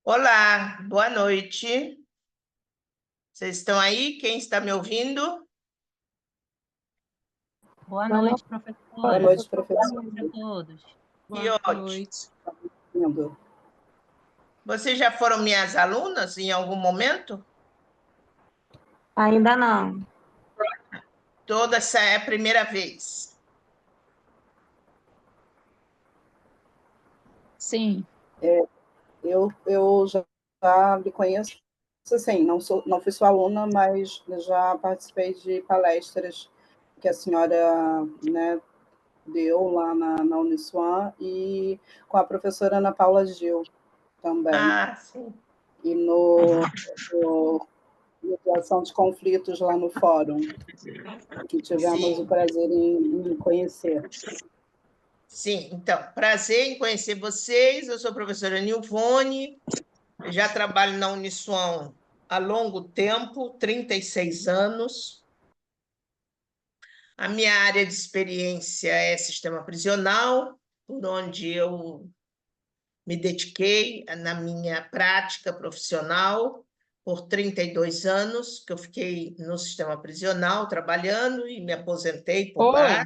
Olá, boa noite. Vocês estão aí? Quem está me ouvindo? Boa noite, professora. Boa noite, Boa professor. noite a todos. Que ótimo. noite. Lindo. Vocês já foram minhas alunas em algum momento? Ainda não. Toda essa é a primeira vez. Sim, Eu já lhe conheço, assim, não fui sua aluna, mas já participei de palestras que a senhora, né, deu lá na Uniswan e com a professora Ana Paula Gil também. Ah, sim. E no mediação de conflitos lá no fórum, que tivemos Sim. o prazer em conhecer. Sim, então, prazer em conhecer vocês. Eu sou a professora Nilvone, já trabalho na Uniswan há longo tempo, 36 anos. A minha área de experiência é sistema prisional, por onde eu me dediquei na minha prática profissional por 32 anos, que eu fiquei no sistema prisional trabalhando e me aposentei por lá.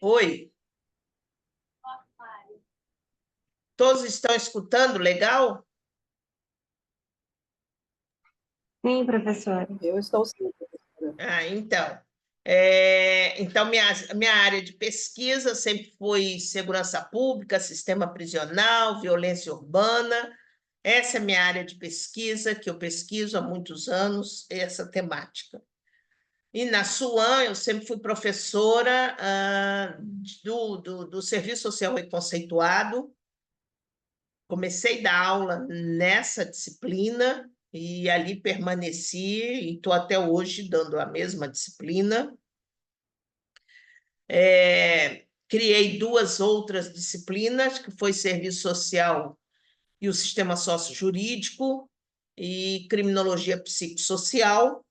Oi. Todos estão escutando? Legal? Sim, professora. Eu estou sim, professora. Então, minha área de pesquisa sempre foi segurança pública, sistema prisional, violência urbana. Essa é a minha área de pesquisa, que eu pesquiso há muitos anos, essa temática. E na SUAN, eu sempre fui professora do Serviço Social Reconceituado. Comecei a dar aula nessa disciplina e ali permaneci e estou até hoje dando a mesma disciplina. Criei duas outras disciplinas, que foi Serviço Social e o Sistema Sócio-Jurídico e Criminologia Psicossocial.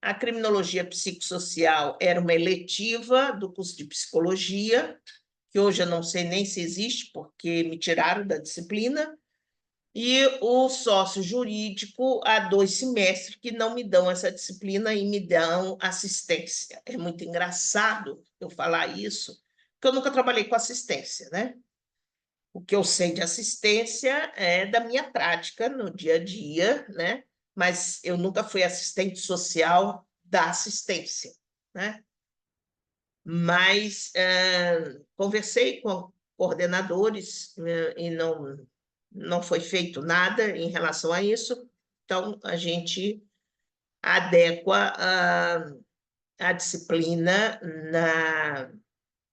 A criminologia psicossocial era uma eletiva do curso de psicologia, que hoje eu não sei nem se existe, porque me tiraram da disciplina, e o sócio jurídico há 2 semestres que não me dão essa disciplina e me dão assistência. É muito engraçado eu falar isso, porque eu nunca trabalhei com assistência, né? O que eu sei de assistência é da minha prática no dia a dia, né? Mas eu nunca fui assistente social da assistência, né? Mas conversei com coordenadores e não foi feito nada em relação a isso, então a gente adequa a disciplina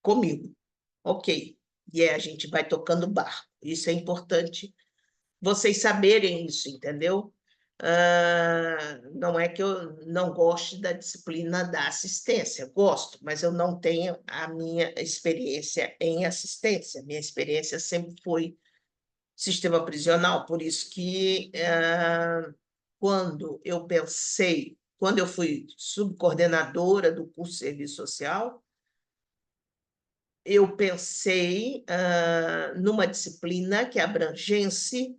comigo. Ok, e a gente vai tocando barco, isso é importante vocês saberem isso, entendeu? Não é que eu não goste da disciplina da assistência, gosto, mas eu não tenho a minha experiência em assistência. Minha experiência sempre foi sistema prisional, por isso que quando eu fui subcoordenadora do curso de serviço social, eu pensei numa disciplina que abrangesse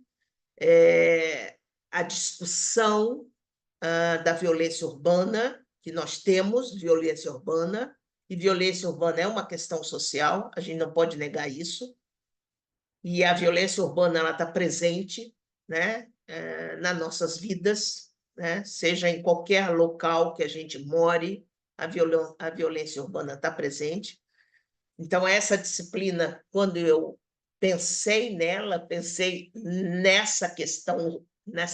a discussão da violência urbana, que nós temos violência urbana, e violência urbana é uma questão social, a gente não pode negar isso, e a violência urbana está presente, né, nas nossas vidas, né, seja em qualquer local que a gente more, a violência urbana está presente. Então, essa disciplina, quando eu pensei nela, pensei nessa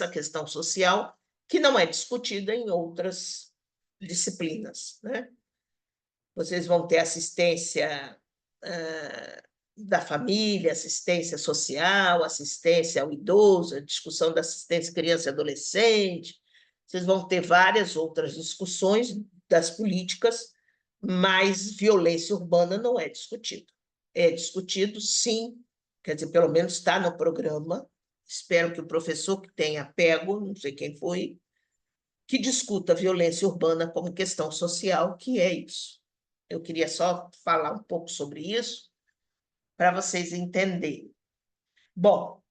questão social, que não é discutida em outras disciplinas, né? Vocês vão ter assistência da família, assistência social, assistência ao idoso, a discussão da assistência criança e adolescente. Vocês vão ter várias outras discussões das políticas, mas violência urbana não é discutido. É discutido, sim, quer dizer, pelo menos está no programa. Espero que o professor que tenha pego, não sei quem foi, que discuta a violência urbana como questão social, que é isso. Eu queria só falar um pouco sobre isso, para vocês entenderem. Bom,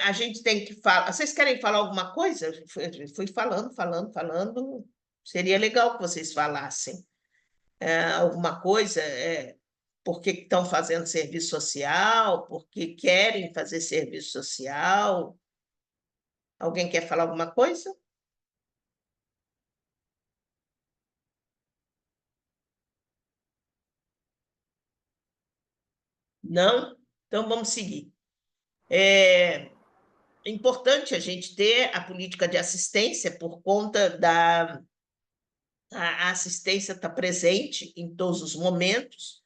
A gente tem que falar. Vocês querem falar alguma coisa? Fui falando. Seria legal que vocês falassem alguma coisa. Por que estão fazendo serviço social? Por que querem fazer serviço social? Alguém quer falar alguma coisa? Não? Então vamos seguir. É importante a gente ter a política de assistência por conta da a assistência está presente em todos os momentos,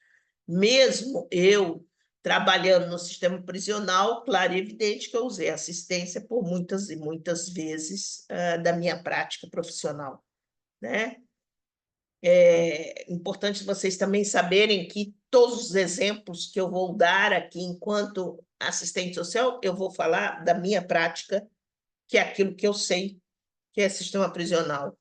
mesmo eu trabalhando no sistema prisional, claro e evidente que eu usei assistência por muitas e muitas vezes da minha prática profissional, né? É importante vocês também saberem que todos os exemplos que eu vou dar aqui enquanto assistente social, eu vou falar da minha prática, que é aquilo que eu sei, que é sistema prisional.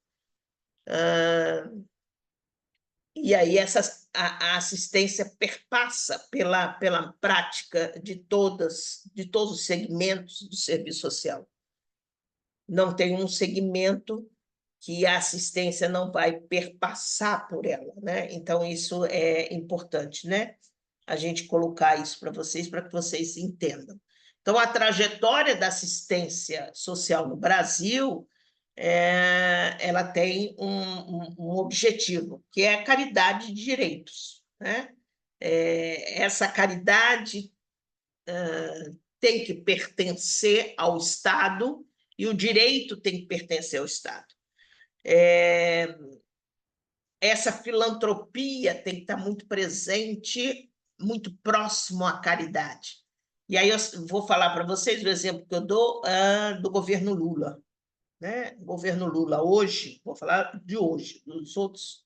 E aí a assistência perpassa pela prática de todos os segmentos do serviço social. Não tem um segmento que a assistência não vai perpassar por ela, né? Então, isso é importante, né? A gente colocar isso para que vocês entendam. Então, a trajetória da assistência social no Brasil, ela tem um objetivo, que é a caridade de direitos, né? Essa caridade tem que pertencer ao Estado e o direito tem que pertencer ao Estado. Essa filantropia tem que estar muito presente, muito próximo à caridade. E aí eu vou falar para vocês o exemplo que eu dou do governo Lula, né? O governo Lula hoje, vou falar de hoje, dos outros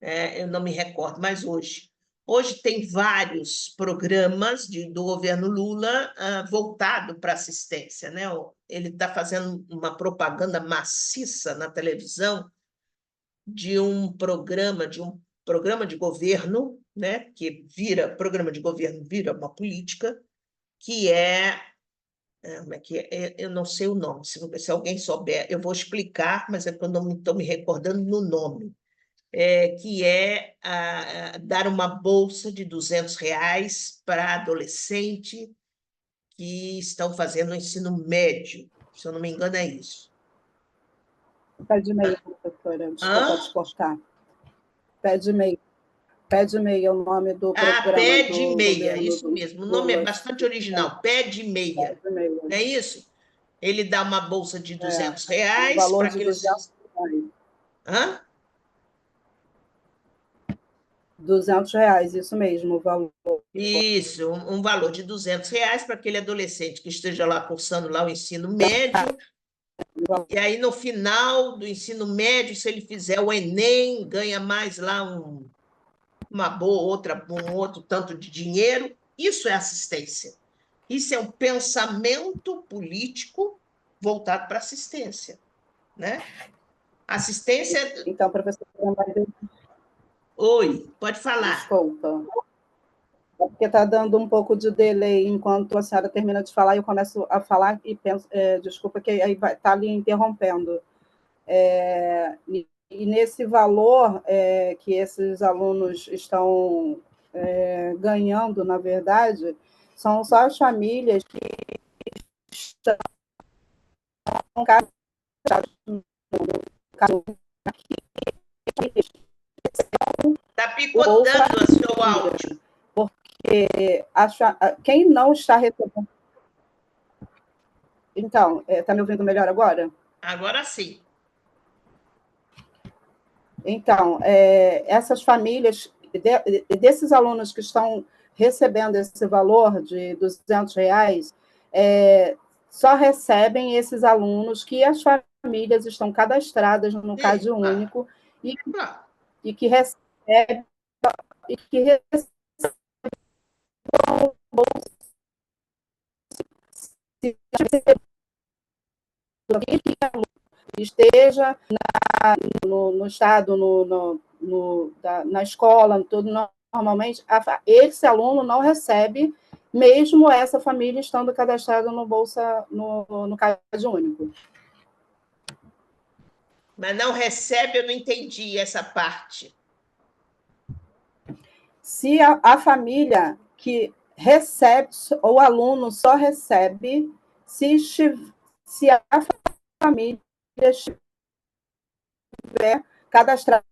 eu não me recordo, mas hoje. Hoje tem vários programas do governo Lula voltado para assistência, né? Ele está fazendo uma propaganda maciça na televisão de um programa de governo, né? Que programa de governo vira uma política, que como é que é? Eu não sei o nome, se alguém souber, eu vou explicar, mas é porque eu não estou me recordando no nome. Que é dar uma bolsa de R$ 200 para adolescente que estão fazendo o ensino médio, se eu não me engano, é isso. Pé de meia, professora, desculpa te cortar. Pé de meia. Pé de meia é o nome do programa Pé de do meia, governo isso mesmo. O nome é bastante original, Pé de Meia. Pé de meia. Não é isso? Ele dá uma bolsa de R$ 200 o valor para de aqueles... R$ 200. Hã? R$ 200, isso mesmo, o valor. Isso, um valor de R$ 200 para aquele adolescente que esteja lá cursando lá o ensino médio. E aí, no final do ensino médio, se ele fizer o Enem, ganha mais lá uma boa, um outro tanto de dinheiro. Isso é assistência. Isso é um pensamento político voltado para assistência, né? Assistência... Então, professor, Oi, pode falar. desculpa. É porque está dando um pouco de delay enquanto a senhora termina de falar e eu começo a falar e penso, desculpa, que aí vai estar ali interrompendo. E nesse valor que esses alunos estão ganhando, na verdade, são só as famílias que estão Está picotando o seu áudio. Porque quem não está recebendo... Então, está me ouvindo melhor agora? Agora sim. Então, essas famílias, desses alunos que estão recebendo esse valor de R$ 200, só recebem esses alunos que as famílias estão cadastradas no CAD único e que recebem esteja no estado, na escola, tudo normalmente, esse aluno não recebe mesmo essa família estando cadastrada no Bolsa, no CAD Único. Mas não recebe, eu não entendi essa parte. Se a família que recebe, ou o aluno só recebe se a família estiver cadastrada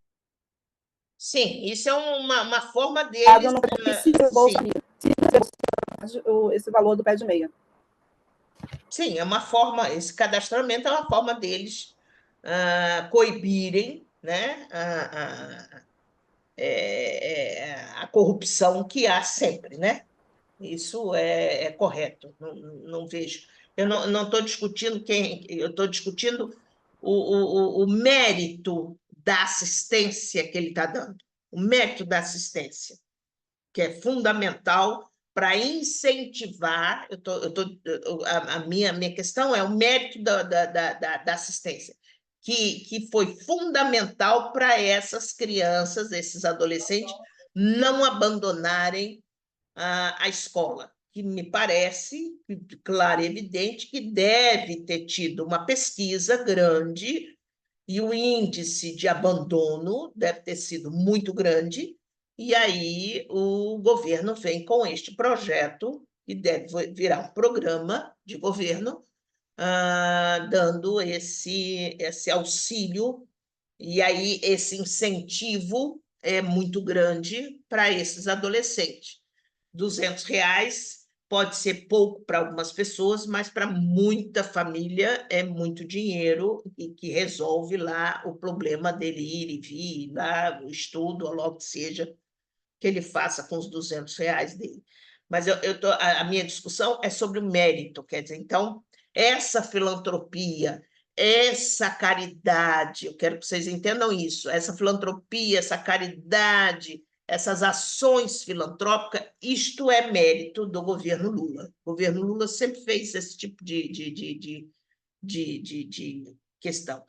Sim, isso é uma forma deles. no Bolsa Sim. esse valor do pé de meia. Sim, é uma forma, esse cadastramento é uma forma deles coibirem, né, a corrupção que há sempre, né? Isso é correto, não vejo. Eu não estou discutindo eu estou discutindo o mérito da assistência que ele está dando, o mérito da assistência, que é fundamental para incentivar. A minha questão é o mérito da assistência, que foi fundamental para essas crianças, esses adolescentes, não abandonarem a escola, que me parece claro e evidente que deve ter tido uma pesquisa grande e o índice de abandono deve ter sido muito grande, e aí o governo vem com este projeto, que deve virar um programa de governo, dando esse auxílio, e aí esse incentivo é muito grande para esses adolescentes. R$ 200 pode ser pouco para algumas pessoas, mas para muita família é muito dinheiro e que resolve lá o problema dele ir e vir, lá o estudo, ou logo que seja, que ele faça com os R$ 200 dele. Mas a minha discussão é sobre o mérito, quer dizer, então, essa filantropia, essa caridade, eu quero que vocês entendam isso, essa filantropia, essa caridade, essas ações filantrópicas, isto é mérito do governo Lula. O governo Lula sempre fez esse tipo de questão.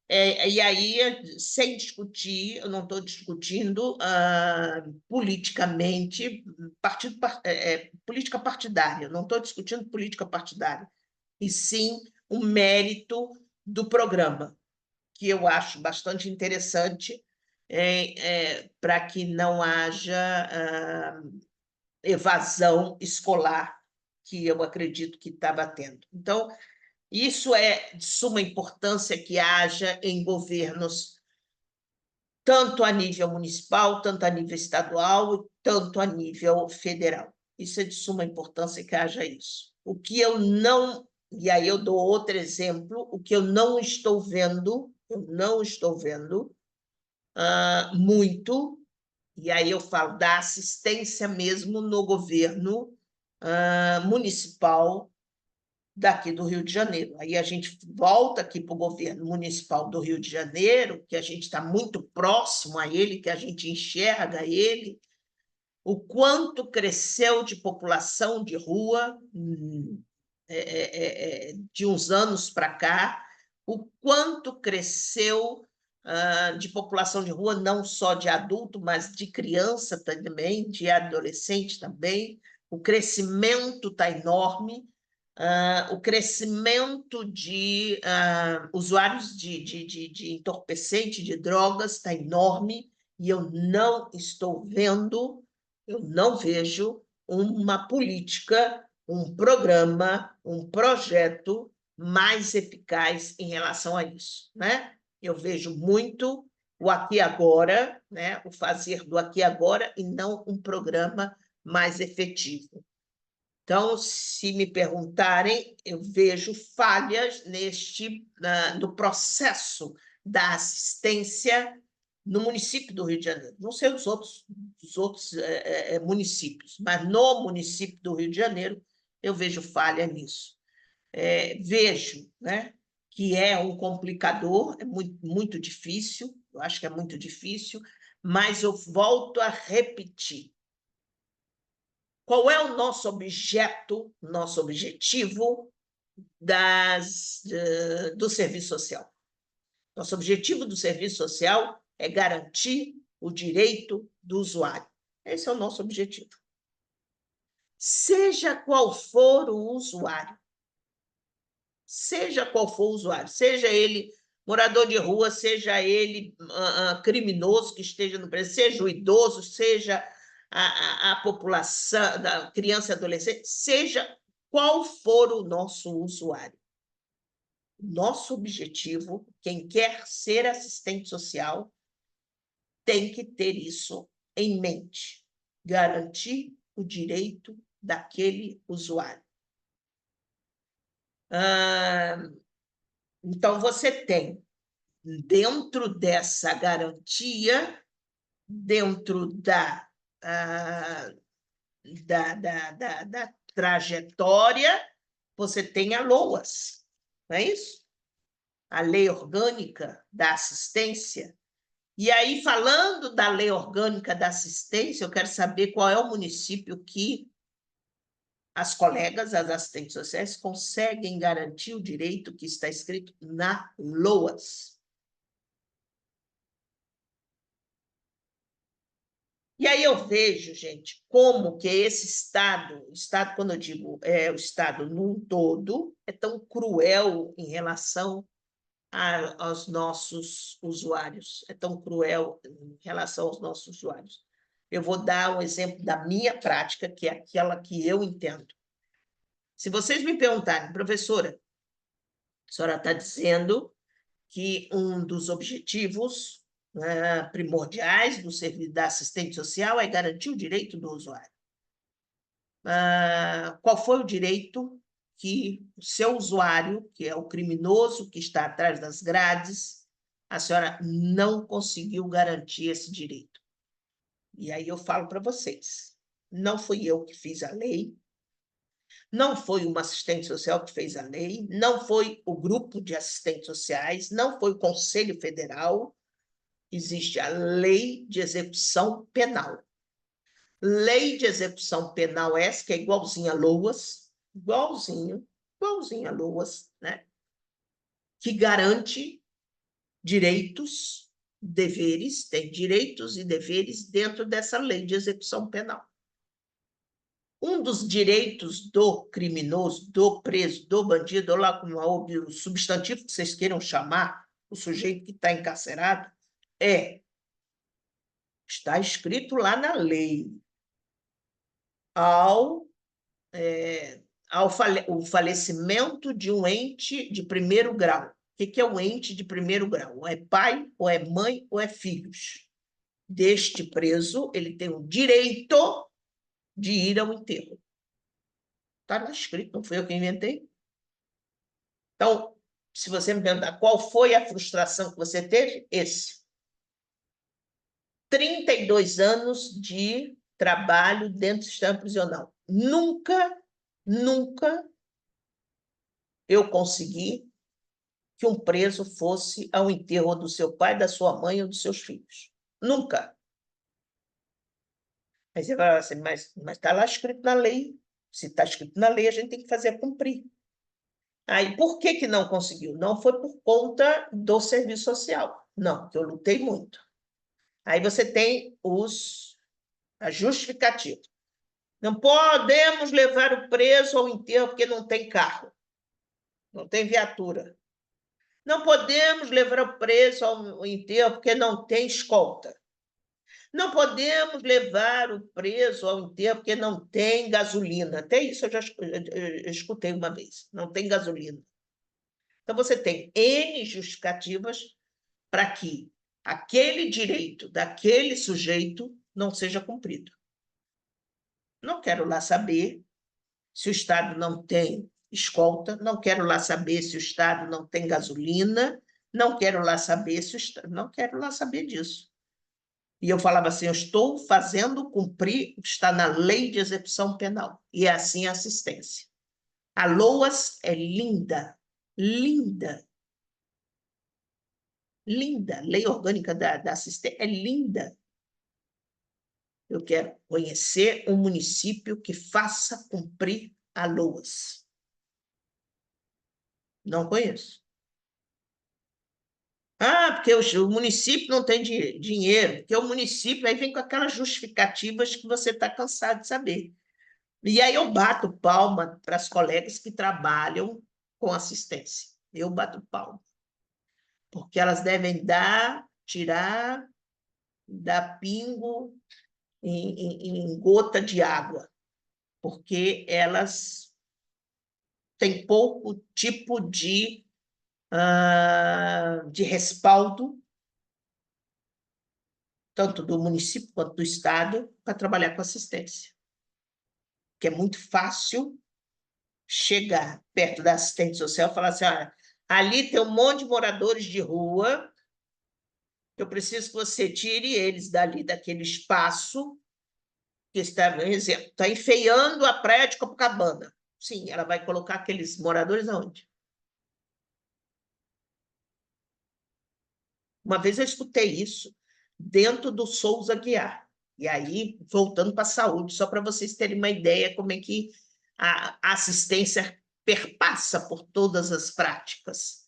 E aí, sem discutir, eu não estou discutindo politicamente, política partidária, eu não estou discutindo política partidária, e sim o mérito do programa, que eu acho bastante interessante, para que não haja evasão escolar, que eu acredito que está batendo. Então, isso é de suma importância que haja em governos, tanto a nível municipal, tanto a nível estadual, tanto a nível federal. Isso é de suma importância que haja isso. O que eu não, e aí eu dou outro exemplo, o que eu não estou vendo, muito, e aí eu falo da assistência mesmo no governo municipal daqui do Rio de Janeiro. Aí a gente volta aqui para o governo municipal do Rio de Janeiro, que a gente está muito próximo a ele, que a gente enxerga ele, o quanto cresceu de população de rua de uns anos para cá, o quanto cresceu de população de rua, não só de adulto, mas de criança também, de adolescente também. O crescimento está enorme. O crescimento de usuários de entorpecente, de drogas, está enorme, e eu não estou vendo, eu não vejo uma política, um programa, um projeto mais eficaz em relação a isso, né? Eu vejo muito o aqui e agora, né? O fazer do aqui e agora, e não um programa mais efetivo. Então, se me perguntarem, eu vejo falhas no processo da assistência no município do Rio de Janeiro. Não sei os outros municípios, mas no município do Rio de Janeiro eu vejo falha nisso. Vejo, né, que é um complicador, é muito, muito difícil, eu acho que é muito difícil, mas eu volto a repetir. Qual é o nosso objeto, nosso objetivo do serviço social? Nosso objetivo do serviço social é garantir o direito do usuário. Esse é o nosso objetivo. seja qual for o usuário. Seja qual for o usuário, seja ele morador de rua, seja ele criminoso que esteja no presídio, seja o idoso, seja a população, a criança e adolescente, seja qual for o nosso usuário. Nosso objetivo, quem quer ser assistente social, tem que ter isso em mente, garantir o direito daquele usuário. Então, você tem, dentro dessa garantia, dentro da trajetória, você tem a LOAS, não é isso? A Lei Orgânica da Assistência. E aí, falando da Lei Orgânica da Assistência, eu quero saber qual é o município que as colegas, as assistentes sociais, conseguem garantir o direito que está escrito na LOAS. E aí eu vejo, gente, como que esse Estado, quando eu digo o Estado num todo, é tão cruel em relação aos nossos usuários, é tão cruel em relação aos nossos usuários. Eu vou dar um exemplo da minha prática, que é aquela que eu entendo. Se vocês me perguntarem, professora, a senhora está dizendo que um dos objetivos primordiais do serviço da assistente social é garantir o direito do usuário. Qual foi o direito que o seu usuário, que é o criminoso que está atrás das grades, a senhora não conseguiu garantir esse direito? E aí eu falo para vocês, não fui eu que fiz a lei, não foi uma assistente social que fez a lei, não foi o grupo de assistentes sociais, não foi o Conselho Federal. Existe a Lei de Execução Penal. Lei de Execução Penal essa, que é igualzinha a LOAS, igualzinha a LOAS, né? Que garante direitos, deveres, tem direitos e deveres dentro dessa Lei de Execução Penal. Um dos direitos do criminoso, do preso, do bandido, ou lá como o substantivo que vocês queiram chamar, o sujeito que está encarcerado, está escrito lá na lei, o falecimento de um ente de primeiro grau. O que é um ente de primeiro grau? Ou é pai, ou é mãe, ou é filhos. Deste preso, ele tem o direito de ir ao enterro. Está lá escrito, não foi eu que inventei. Então, se você me perguntar qual foi a frustração que você teve, esse. 32 anos de trabalho dentro do sistema prisional. Nunca eu consegui que um preso fosse ao enterro do seu pai, da sua mãe ou dos seus filhos. Nunca. Aí você vai assim, mas está lá escrito na lei. Se está escrito na lei, a gente tem que fazer cumprir. Aí, por que não conseguiu? Não foi por conta do serviço social. Não, que eu lutei muito. Aí você tem a justificativa. Não podemos levar o preso ao enterro porque não tem carro, não tem viatura. Não podemos levar o preso ao enterro porque não tem escolta. Não podemos levar o preso ao enterro porque não tem gasolina. Até isso eu já escutei uma vez. Não tem gasolina. Então, você tem N justificativas para que aquele direito daquele sujeito não seja cumprido. Não quero lá saber se o Estado não tem escolta, não quero lá saber se o Estado não tem gasolina, não quero lá saber se o Estado... Não quero lá saber disso. E eu falava assim, eu estou fazendo cumprir o que está na Lei de Execução Penal. E é assim a assistência. A LOAS é linda, linda. Linda. Lei Orgânica da Assistência é linda. Eu quero conhecer um município que faça cumprir a LOAS. Não conheço. Porque o município não tem dinheiro, porque o município aí vem com aquelas justificativas que você está cansado de saber. E aí eu bato palma para as colegas que trabalham com assistência. Eu bato palma. Porque elas devem tirar, dar pingo em gota de água, porque elas têm pouco tipo de respaldo, tanto do município quanto do Estado, para trabalhar com assistência. Que é muito fácil chegar perto da assistente social e falar assim, olha, ali tem um monte de moradores de rua, eu preciso que você tire eles dali, daquele espaço, que está, por exemplo, está enfeiando a praia de Copacabana. Sim, ela vai colocar aqueles moradores aonde? Uma vez eu escutei isso dentro do Souza Aguiar. E aí, voltando para a saúde, só para vocês terem uma ideia como é que a assistência perpassa por todas as práticas.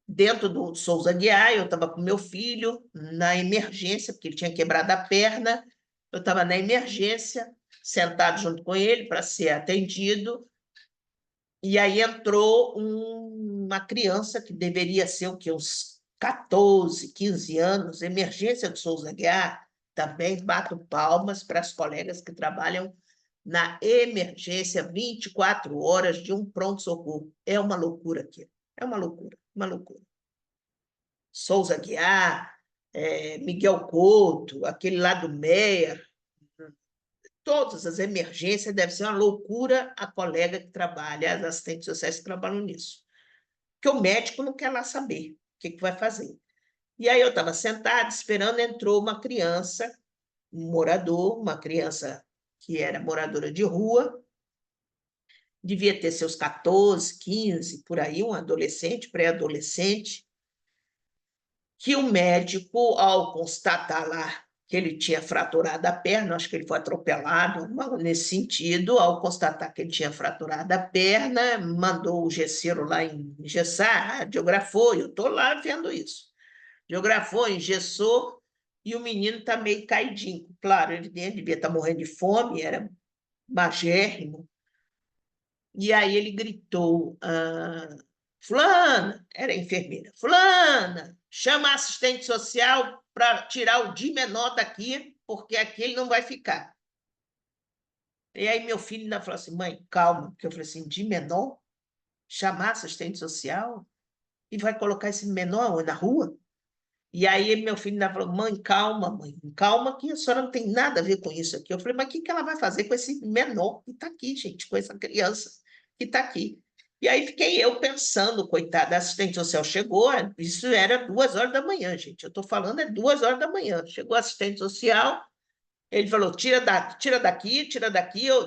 Dentro do Souza Aguiar, eu estava com meu filho na emergência, porque ele tinha quebrado a perna, eu estava na emergência, sentado junto com ele para ser atendido, e aí entrou uma criança que deveria ser o quê? Uns 14, 15 anos, emergência do Souza Aguiar, também bato palmas para as colegas que trabalham na emergência 24 horas de um pronto-socorro. É uma loucura aqui, é uma loucura, uma loucura. Souza Aguiar, Miguel Couto, aquele lá do Meia, todas as emergências, deve ser uma loucura a colega que trabalha, as assistentes sociais que trabalham nisso. Porque o médico não quer lá saber o que vai fazer. E aí eu estava sentada, esperando, entrou uma criança, um morador, uma criança que era moradora de rua, devia ter seus 14, 15, por aí, um adolescente, pré-adolescente, que o médico, ao constatar lá que ele tinha fraturado a perna, acho que ele foi atropelado, nesse sentido, ao constatar que ele tinha fraturado a perna, mandou o gesseiro lá engessar, radiografou, eu estou lá vendo isso. Radiografou, engessou, e o menino está meio caidinho. Claro, ele devia estar morrendo de fome, era magérrimo. E aí ele gritou, fulana, era enfermeira, fulana, chama a assistente social para tirar o de menor daqui, porque aqui ele não vai ficar. E aí meu filho ainda falou assim, mãe, calma, porque eu falei assim, de menor? Chamar assistente social? E vai colocar esse menor na rua? E aí meu filho ainda falou, mãe, calma que a senhora não tem nada a ver com isso aqui. Eu falei, mas o que ela vai fazer com esse menor que está aqui, gente, com essa criança que está aqui? E aí fiquei eu pensando, coitada, a assistente social chegou, isso era 2 horas da manhã, gente, eu estou falando 2 horas da manhã. Chegou a assistente social, ele falou, tira daqui,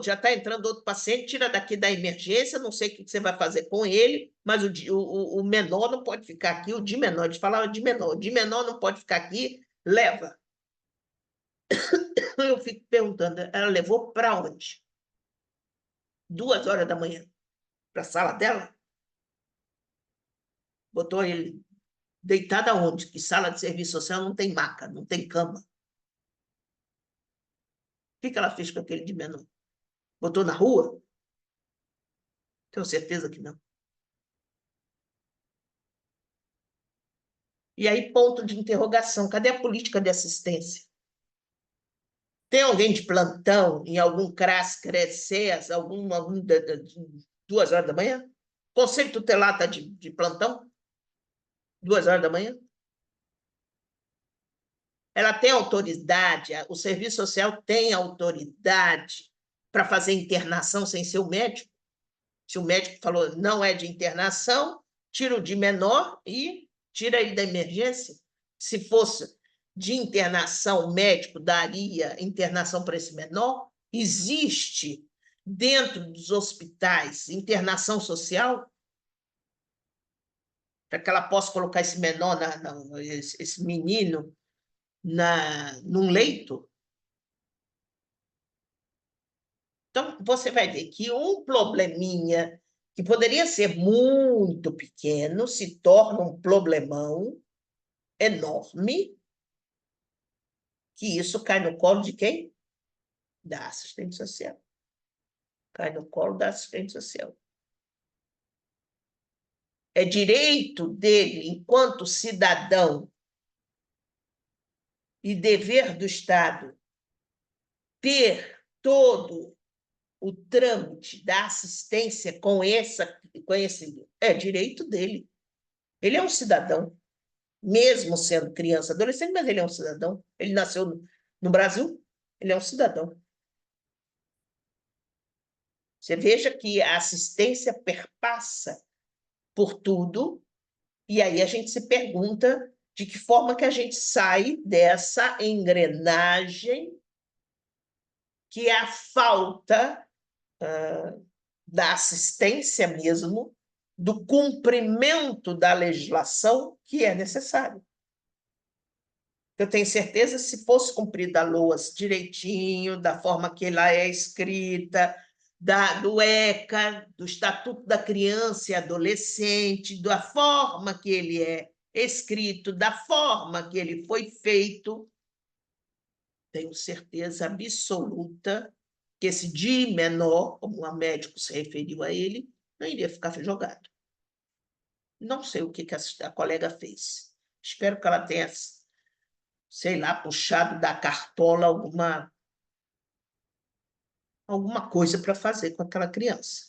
já está entrando outro paciente, tira daqui da emergência, não sei o que você vai fazer com ele, mas o menor não pode ficar aqui, o de menor, eles falavam o de menor não pode ficar aqui, leva. Eu fico perguntando, ela levou para onde? 2 horas da manhã, para a sala dela? Botou ele deitado aonde? Que sala de serviço social não tem maca, não tem cama. O que ela fez com aquele de menor? Botou na rua? Tenho certeza que não. E aí, ponto de interrogação: cadê a política de assistência? Tem alguém de plantão em algum CRAS, CRECES, 2 horas da manhã? Conselho tutelar está de plantão? 2 horas da manhã? Ela tem autoridade, o serviço social tem autoridade para fazer internação sem ser o médico? Se o médico falou não é de internação, tira o de menor e tira ele da emergência. Se fosse de internação, o médico daria internação para esse menor? Existe dentro dos hospitais internação social para que ela possa colocar esse menor, esse menino, num leito? Então, você vai ver que um probleminha que poderia ser muito pequeno se torna um problemão enorme, que isso cai no colo de quem? Da assistente social. cai no colo da assistente social. É direito dele, enquanto cidadão, e dever do Estado, ter todo o trâmite da assistência com esse... É direito dele. Ele é um cidadão, mesmo sendo criança, adolescente, mas ele é um cidadão. Ele nasceu no Brasil, ele é um cidadão. Você veja que a assistência perpassa por tudo, e aí a gente se pergunta de que forma que a gente sai dessa engrenagem que é a falta da assistência mesmo, do cumprimento da legislação que é necessário. Eu tenho certeza, se fosse cumprida a LOAS direitinho, da forma que ela é escrita, do ECA, do Estatuto da Criança e Adolescente, da forma que ele é escrito, da forma que ele foi feito, tenho certeza absoluta que esse DI menor, como a médico se referiu a ele, não iria ficar jogado. Não sei o que a colega fez. Espero que ela tenha, sei lá, puxado da cartola alguma coisa para fazer com aquela criança.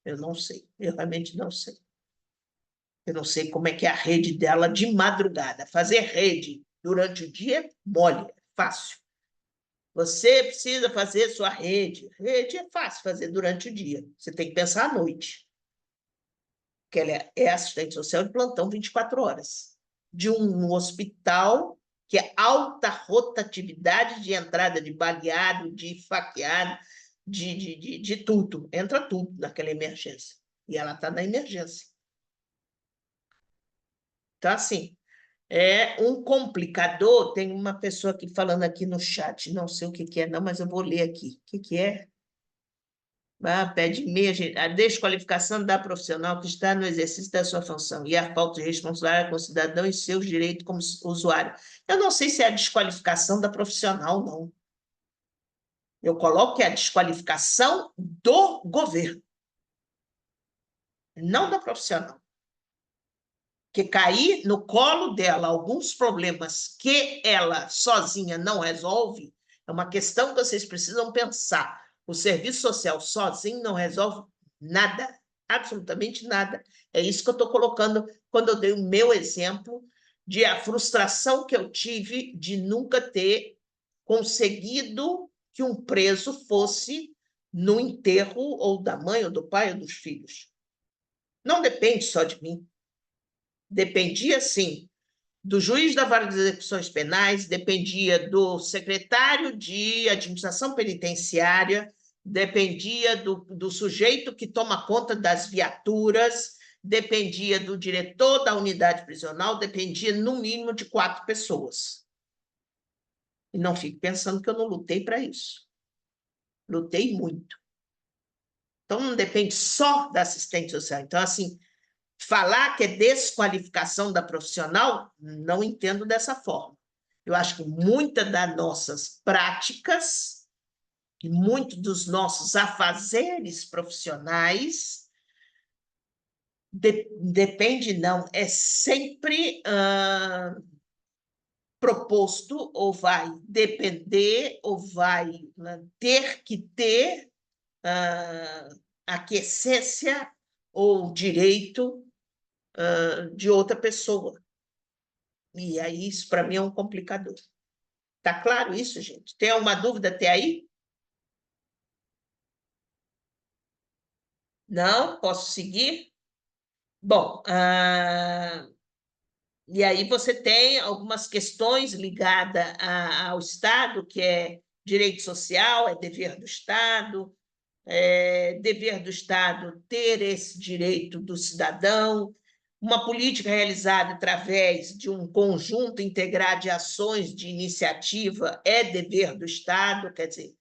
Eu não sei, eu realmente não sei. Eu não sei como é que é a rede dela de madrugada. Fazer rede durante o dia, mole, é fácil. Você precisa fazer sua rede. Rede é fácil fazer durante o dia. Você tem que pensar à noite. Porque ela é assistente social de plantão 24 horas. De um hospital que é alta rotatividade de entrada de baleado, de faqueado, de tudo. Entra tudo naquela emergência. E ela está na emergência. Então, assim, é um complicador. Tem uma pessoa aqui falando aqui no chat, não sei o que é, não, mas eu vou ler aqui. O que é? Pede meia, a desqualificação da profissional que está no exercício da sua função e a falta de responsabilidade com o cidadão e seus direitos como usuário. Eu não sei se é a desqualificação da profissional, não. Eu coloco que é a desqualificação do governo, não da profissional. Que cair no colo dela alguns problemas que ela sozinha não resolve é uma questão que vocês precisam pensar. O serviço social sozinho não resolve nada, absolutamente nada. É isso que eu estou colocando quando eu dei o meu exemplo de a frustração que eu tive de nunca ter conseguido que um preso fosse no enterro ou da mãe, ou do pai, ou dos filhos. Não depende só de mim. Dependia, sim, do juiz da vara de execuções penais, dependia do secretário de administração penitenciária, dependia do sujeito que toma conta das viaturas, dependia do diretor da unidade prisional, dependia, no mínimo, de 4 pessoas. E não fique pensando que eu não lutei para isso. Lutei muito. Então, não depende só da assistente social. Então, assim, falar que é desqualificação da profissional, não entendo dessa forma. Eu acho que muitas das nossas práticas e muitos dos nossos afazeres profissionais depende, não, é sempre proposto ou vai depender ou vai ter que ter aquiescência ou direito de outra pessoa. E aí, isso para mim é um complicador. Está claro isso, gente? Tem alguma dúvida até aí? Não? Posso seguir? Bom, e aí você tem algumas questões ligadas ao Estado, que é direito social, é dever do Estado, dever do Estado ter esse direito do cidadão, uma política realizada através de um conjunto integrado de ações de iniciativa é dever do Estado, quer dizer,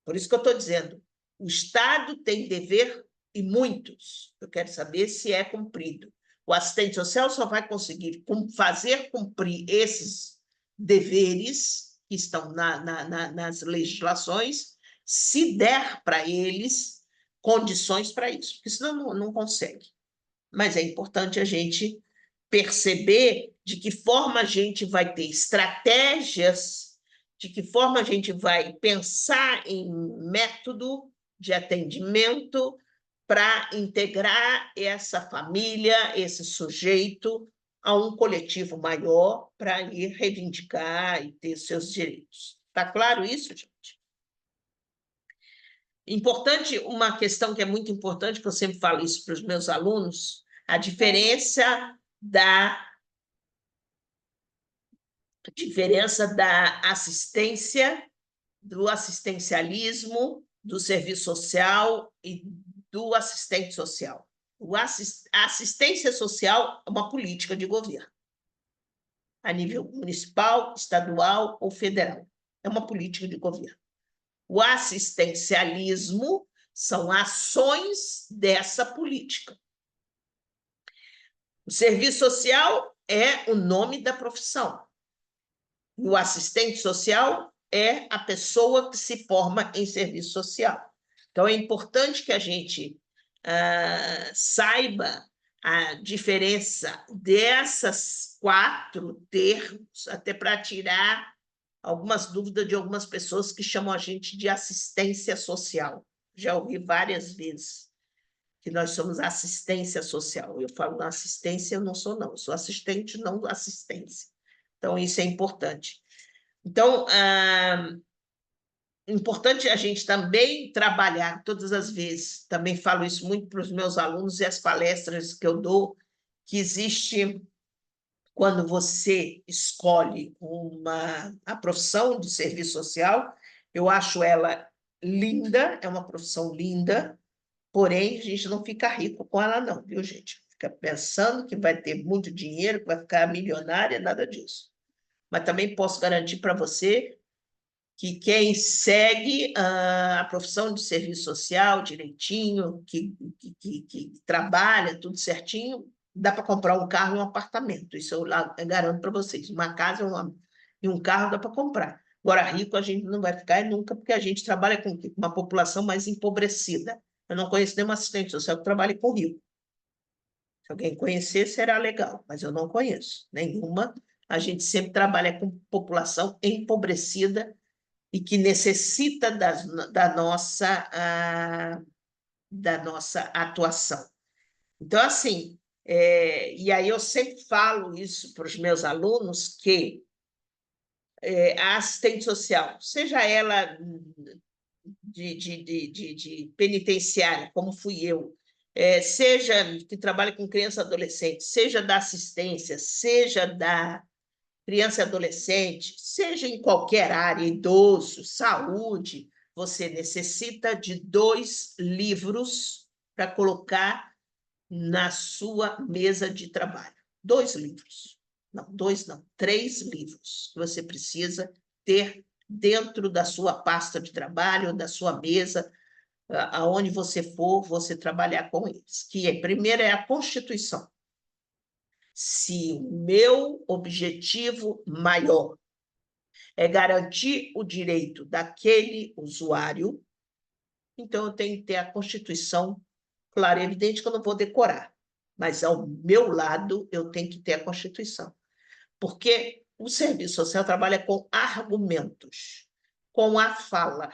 por isso que eu estou dizendo, o Estado tem dever e muitos, eu quero saber se é cumprido. O assistente social só vai conseguir fazer cumprir esses deveres que estão nas legislações se der para eles condições para isso, porque senão não consegue. Mas é importante a gente perceber de que forma a gente vai ter estratégias, de que forma a gente vai pensar em método de atendimento para integrar essa família, esse sujeito, a um coletivo maior para ir reivindicar e ter seus direitos. Está claro isso, gente? Importante, uma questão que é muito importante, que eu sempre falo isso para os meus alunos, a diferença da assistência, do assistencialismo, do serviço social e do assistente social. A assistência social é uma política de governo, a nível municipal, estadual ou federal. É uma política de governo. O assistencialismo são ações dessa política. O serviço social é o nome da profissão. O assistente social é a pessoa que se forma em serviço social. Então, é importante que a gente saiba a diferença dessas 4 termos, até para tirar algumas dúvidas de algumas pessoas que chamam a gente de assistência social. Já ouvi várias vezes que nós somos assistência social. Eu falo na assistência, eu não sou, não. Eu sou assistente, não assistência. Então, isso é importante. Então, importante a gente também trabalhar todas as vezes, também falo isso muito para os meus alunos e as palestras que eu dou, que existe, quando você escolhe a profissão de serviço social, eu acho ela linda, é uma profissão linda, porém, a gente não fica rico com ela não, viu, gente? Fica pensando que vai ter muito dinheiro, que vai ficar milionária, nada disso. Mas também posso garantir para você que quem segue a profissão de serviço social direitinho, que trabalha tudo certinho, dá para comprar um carro e um apartamento. Isso eu garanto para vocês. Uma casa e um carro dá para comprar. Agora, rico a gente não vai ficar nunca, porque a gente trabalha com uma população mais empobrecida. Eu não conheço nenhum assistente social que trabalhe com rico. Se alguém conhecer, será legal, mas eu não conheço nenhuma. A gente sempre trabalha com população empobrecida e que necessita da nossa atuação. Então, assim, e aí eu sempre falo isso para os meus alunos, que a assistente social, seja ela de penitenciária, como fui eu, seja que trabalhe com criança e adolescente, seja da assistência, seja da criança e adolescente, seja em qualquer área, idoso, saúde, você necessita de 2 livros para colocar na sua mesa de trabalho. 2 livros. Não, 2 não, 3 livros que você precisa ter dentro da sua pasta de trabalho, da sua mesa, aonde você for, você trabalhar com eles. Primeiro é a Constituição. Se o meu objetivo maior é garantir o direito daquele usuário, então eu tenho que ter a Constituição clara. É evidente que eu não vou decorar, mas ao meu lado eu tenho que ter a Constituição. Porque o serviço social trabalha com argumentos, com a fala.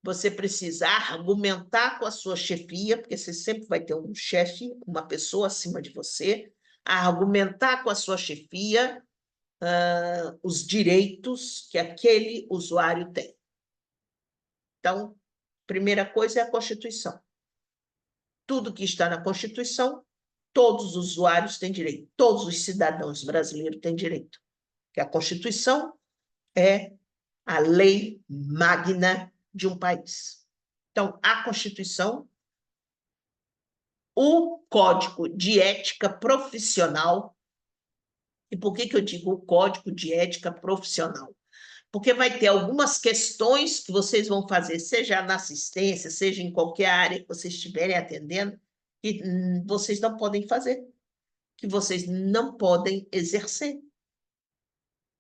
Você precisa argumentar com a sua chefia, porque você sempre vai ter um chefe, uma pessoa acima de você, argumentar com a sua chefia os direitos que aquele usuário tem. Então, primeira coisa é a Constituição. Tudo que está na Constituição, todos os usuários têm direito, todos os cidadãos brasileiros têm direito. Porque a Constituição é a lei magna de um país. Então, a Constituição, o Código de Ética Profissional. E por que eu digo o Código de Ética Profissional? Porque vai ter algumas questões que vocês vão fazer, seja na assistência, seja em qualquer área que vocês estiverem atendendo, que vocês não podem fazer, que vocês não podem exercer.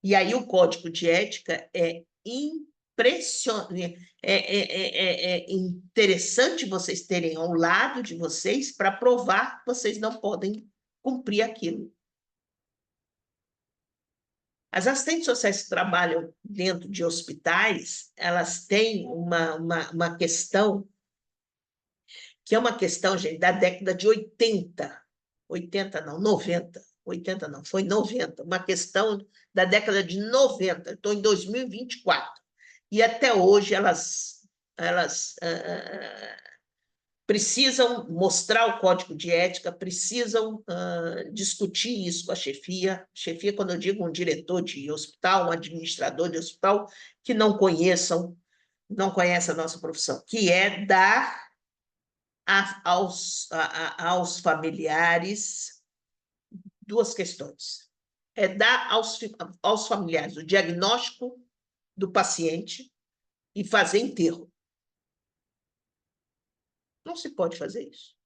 E aí o Código de Ética é é interessante vocês terem ao lado de vocês para provar que vocês não podem cumprir aquilo. As assistentes sociais que trabalham dentro de hospitais, elas têm uma questão, que é uma questão, gente, da década de 80. 80 não, 90. 80 não, foi 90. Uma questão da década de 90. Estou em 2024. E até hoje elas precisam mostrar o código de ética, precisam discutir isso com a chefia. Chefia, quando eu digo um diretor de hospital, um administrador de hospital, que não conhece a nossa profissão, que é dar aos familiares duas questões. É dar aos familiares o diagnóstico do paciente e fazer enterro. Não se pode fazer isso.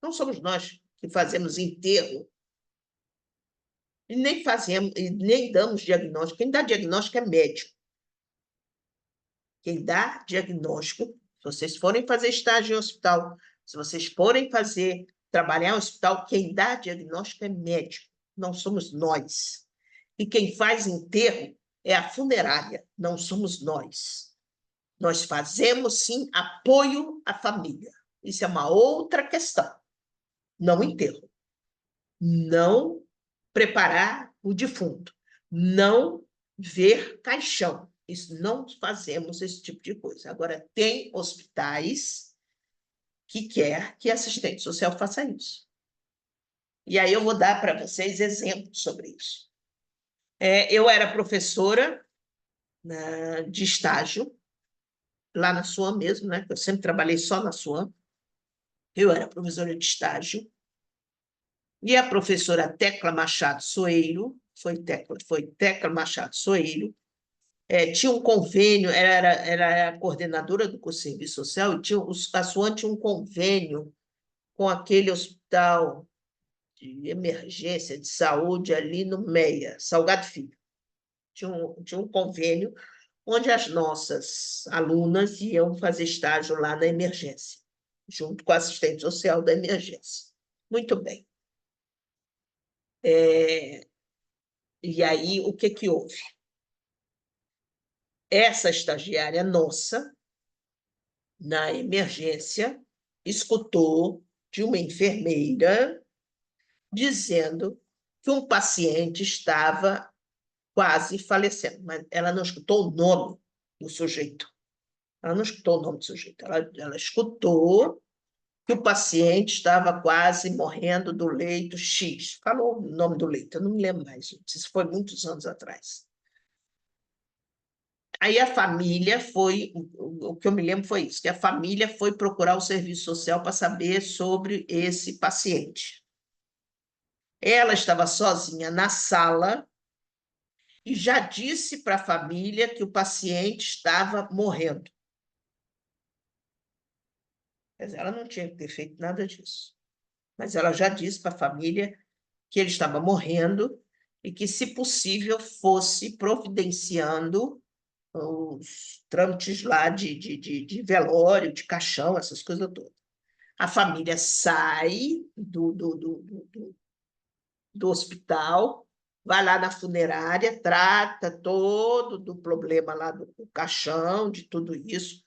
Não somos nós que fazemos enterro e nem damos diagnóstico. Quem dá diagnóstico é médico. Quem dá diagnóstico, se vocês forem fazer estágio em hospital, se vocês forem trabalhar em hospital, quem dá diagnóstico é médico, não somos nós. E quem faz enterro é a funerária, não somos nós. Nós fazemos, sim, apoio à família. Isso é uma outra questão. Não enterro. Não preparar o defunto. Não ver caixão. Isso, não fazemos esse tipo de coisa. Agora, tem hospitais que quer que a assistente social faça isso. E aí eu vou dar para vocês exemplos sobre isso. Eu era professora de estágio, lá na SUAM mesmo, né? Eu sempre trabalhei só na SUAM. Eu era professora de estágio. E a professora Tecla Machado Soeiro, foi Tecla Machado Soeiro, tinha um convênio, era a coordenadora do curso de serviço social, e a SUAM tinha um convênio com aquele hospital de emergência de saúde ali no MEIA, Salgado Filho. Tinha um convênio onde as nossas alunas iam fazer estágio lá na emergência, junto com a assistente social da emergência. Muito bem. E aí, o que houve? Essa estagiária nossa, na emergência, escutou de uma enfermeira dizendo que um paciente estava quase falecendo, mas ela não escutou o nome do sujeito. Ela não escutou o nome do sujeito, ela escutou que o paciente estava quase morrendo do leito X. Falou o nome do leito, eu não me lembro mais, isso foi muitos anos atrás. Aí a família o que eu me lembro foi isso, que a família foi procurar o serviço social para saber sobre esse paciente. Ela estava sozinha na sala e já disse para a família que o paciente estava morrendo. Quer dizer, ela não tinha que ter feito nada disso. Mas ela já disse para a família que ele estava morrendo e que, se possível, fosse providenciando os trâmites lá de velório, de caixão, essas coisas todas. A família sai do hospital, vai lá na funerária, trata todo do problema lá do caixão, de tudo isso,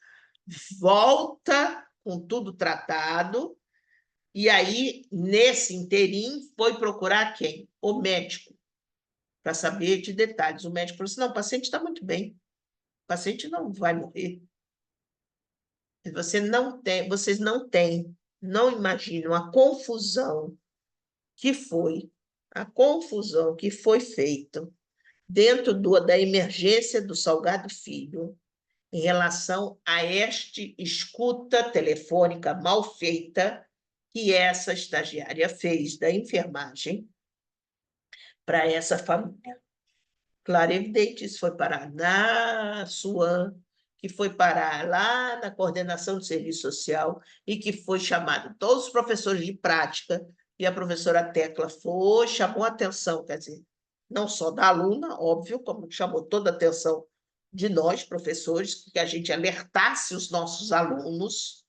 volta com tudo tratado, e aí, nesse interim, foi procurar quem? O médico, para saber de detalhes. O médico falou assim, não, o paciente está muito bem, o paciente não vai morrer. Vocês não imaginam a confusão que foi feita dentro da emergência do Salgado Filho em relação a esta escuta telefônica mal feita que essa estagiária fez da enfermagem para essa família. Claro, é evidente, isso foi parar na SUAM, que foi parar lá na coordenação de serviço social e que foi chamado todos os professores de prática, e a professora Tecla chamou a atenção, quer dizer, não só da aluna, óbvio, como chamou toda a atenção de nós, professores, que a gente alertasse os nossos alunos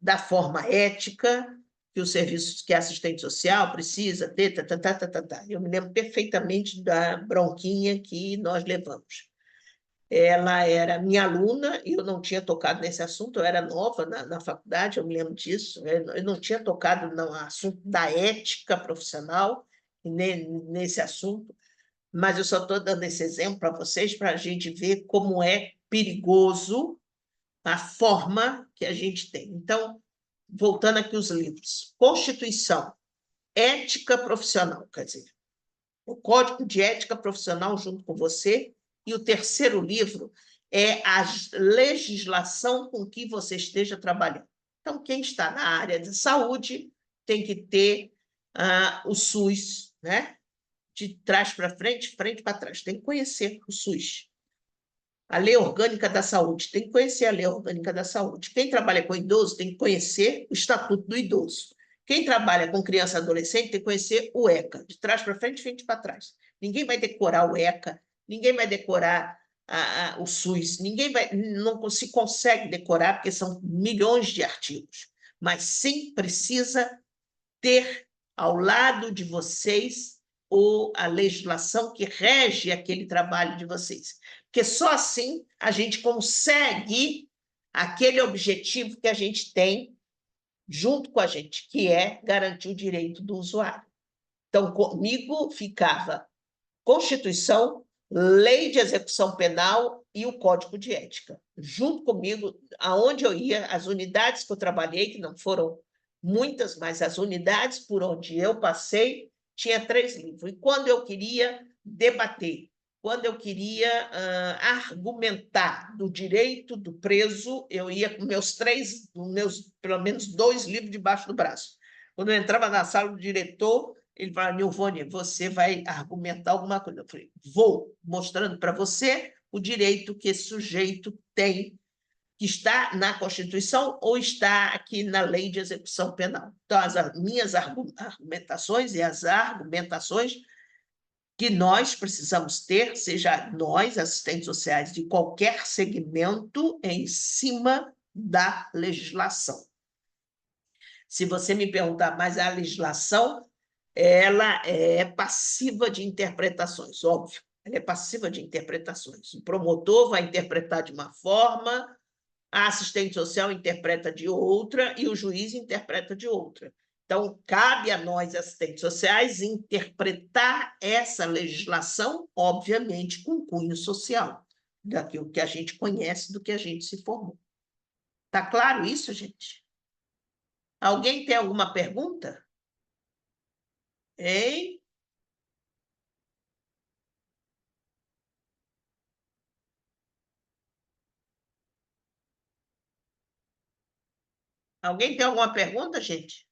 da forma ética que os serviços que a assistente social precisa ter, Eu me lembro perfeitamente da bronquinha que nós levamos. Ela era minha aluna e eu não tinha tocado nesse assunto, eu era nova na faculdade, eu me lembro disso, eu não tinha tocado no assunto da ética profissional, nesse assunto, mas eu só estou dando esse exemplo para vocês, para a gente ver como é perigoso a forma que a gente tem. Então, voltando aqui os livros. Constituição, ética profissional, quer dizer, o Código de Ética Profissional junto com você, e o terceiro livro é a legislação com que você esteja trabalhando. Então, quem está na área de saúde tem que ter o SUS, né? De trás para frente, frente para trás. Tem que conhecer o SUS. A Lei Orgânica da Saúde, tem que conhecer a Lei Orgânica da Saúde. Quem trabalha com idoso tem que conhecer o Estatuto do Idoso. Quem trabalha com criança e adolescente tem que conhecer o ECA, de trás para frente, frente para trás. Ninguém vai decorar o ECA, ninguém vai decorar o SUS, não se consegue decorar, porque são milhões de artigos. Mas sim precisa ter ao lado de vocês a legislação que rege aquele trabalho de vocês. Porque só assim a gente consegue aquele objetivo que a gente tem junto com a gente, que é garantir o direito do usuário. Então, comigo ficava Constituição, Lei de Execução Penal e o Código de Ética. Junto comigo, aonde eu ia, as unidades que eu trabalhei, que não foram muitas, mas as unidades por onde eu passei, tinha 3 livros. E quando eu queria debater, quando eu queria argumentar do direito do preso, eu ia com meus pelo menos 2 livros debaixo do braço. Quando eu entrava na sala do diretor, ele falava: Nilvânia, você vai argumentar alguma coisa? Eu falei: vou, mostrando para você o direito que esse sujeito tem, que está na Constituição ou está aqui na Lei de Execução Penal. Então, as minhas argumentações e as argumentações que nós precisamos ter, seja nós, assistentes sociais de qualquer segmento, em cima da legislação. Se você me perguntar, mas a legislação, ela é passiva de interpretações, óbvio, ela é passiva de interpretações. O promotor vai interpretar de uma forma, a assistente social interpreta de outra e o juiz interpreta de outra. Então, cabe a nós, assistentes sociais, interpretar essa legislação, obviamente, com cunho social, daquilo que a gente conhece, do que a gente se formou. Está claro isso, gente? Alguém tem alguma pergunta? Hein? Alguém tem alguma pergunta, gente?